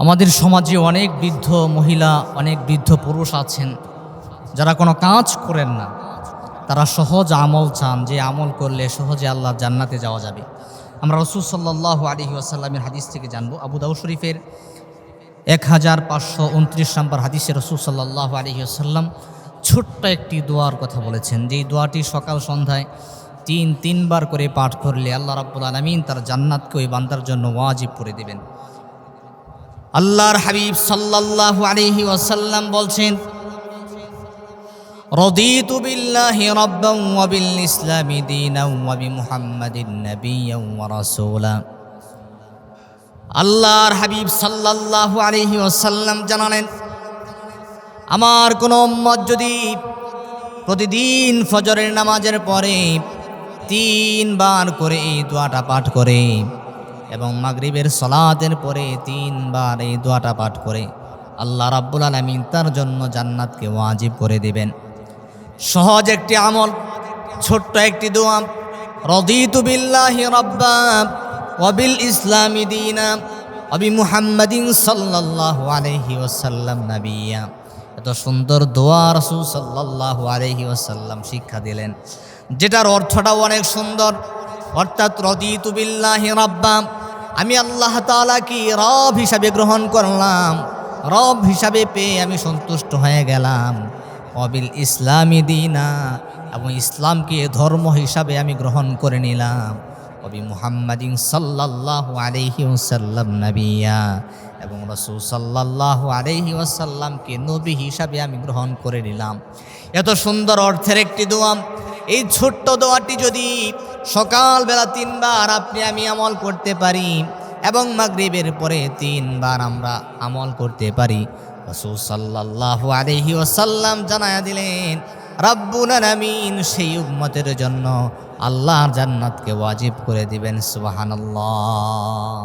আমাদের সমাজে অনেক বৃদ্ধ মহিলা, অনেক বৃদ্ধ পুরুষ আছেন যারা কোনো কাজ করেন না। তারা সহজ আমল চান, যে আমল করলে সহজে আল্লাহর জান্নাতে যাওয়া যাবে। আমরা রাসূল সাল্লাল্লাহু আলাইহি ওয়াসাল্লামের হাদিস থেকে জানবো। আবু দাউদ শরীফের 1529 নম্বর হাদিসে রাসূল সাল্লাল্লাহু আলাইহি ওয়াসাল্লাম ছোট্ট একটি দোয়ার কথা বলেছেন, যেই দোয়াটি সকাল সন্ধ্যায় তিনবার করে পাঠ করলে আল্লাহ রাব্বুল আলামিন তার জান্নাতকে ওই বান্দার জন্য ওয়াজিব করে দেবেন। আল্লাহর হাবিব সাল্লাল্লাহু আলাইহি ওয়াসাল্লাম বলছেন, রাদিতু বিল্লাহি রাব্বান ওয়া বিল ইসলামি দীনান ওয়া বিমুহাম্মাদিন নাবিয়্যান ওয়া রাসূলা। আল্লাহর হাবিব সাল্লাল্লাহু আলাইহি ওয়াসাল্লাম জানালেন, আমার কোন উম্মত যদি প্রতিদিন ফজরের নামাজের পরে 3 বার করে এই দোয়াটা পাঠ করে এবং মাগরিবের সালাতের পরে 3 বার এই দোয়াটা পাঠ করে, আল্লাহ রাব্বুল আলামিন তার জন্য জান্নাতকে ওয়াজিব করে দিবেন। সহজ একটি আমল, ছোট্ট একটি দোয়া, রাদিতু বিল্লাহি রাব্বা ওয়া বিল ইসলামি দীনা ওয়া বিমুহাম্মাদিন সাল্লাল্লাহু আলাইহি ওয়াসাল্লাম নাবিয়্যা। এত সুন্দর দোয়া রাসূল সাল্লাল্লাহু আলাইহি ওয়াসাল্লাম শিক্ষা দিলেন, যেটার অর্থটাও অনেক সুন্দর। অর্থাৎ রাদিতু বিল্লাহি রাব্বা, আমি আল্লাহ তাআলাকে রব হিসাবে গ্রহণ করলাম, রব হিসাবে পেয়ে আমি সন্তুষ্ট হয়ে গেলাম। ওয়াবিল ইসলামি দীনা, এবং ইসলামকে ধর্ম হিসাবে আমি গ্রহণ করে নিলাম। ওয়াবি মুহাম্মাদিন সাল্লাল্লাহু আলাইহি ওয়াসাল্লাম নাবিয়্যা, এবং রাসূল সাল্লাল্লাহু আলাইহি ওয়াসাল্লামকে নবী হিসাবে আমি গ্রহণ করে নিলাম। এত সুন্দর অর্থের একটি দোয়া। এই ছোট্ট দোয়াটি যদি সকালবেলা 3 বার আপনি আমি আমল করতে পারি এবং মাগরিবের পরে 3 বার আমরা আমল করতে পারি, রাসূল সাল্লাল্লাহু আলাইহি ওয়াসাল্লাম জানায়া দিলেন, রাব্বুল আলামিন সেই উম্মতের জন্য আল্লাহর জান্নাতকে ওয়াজিব করে দিবেন। সুবহানাল্লাহ।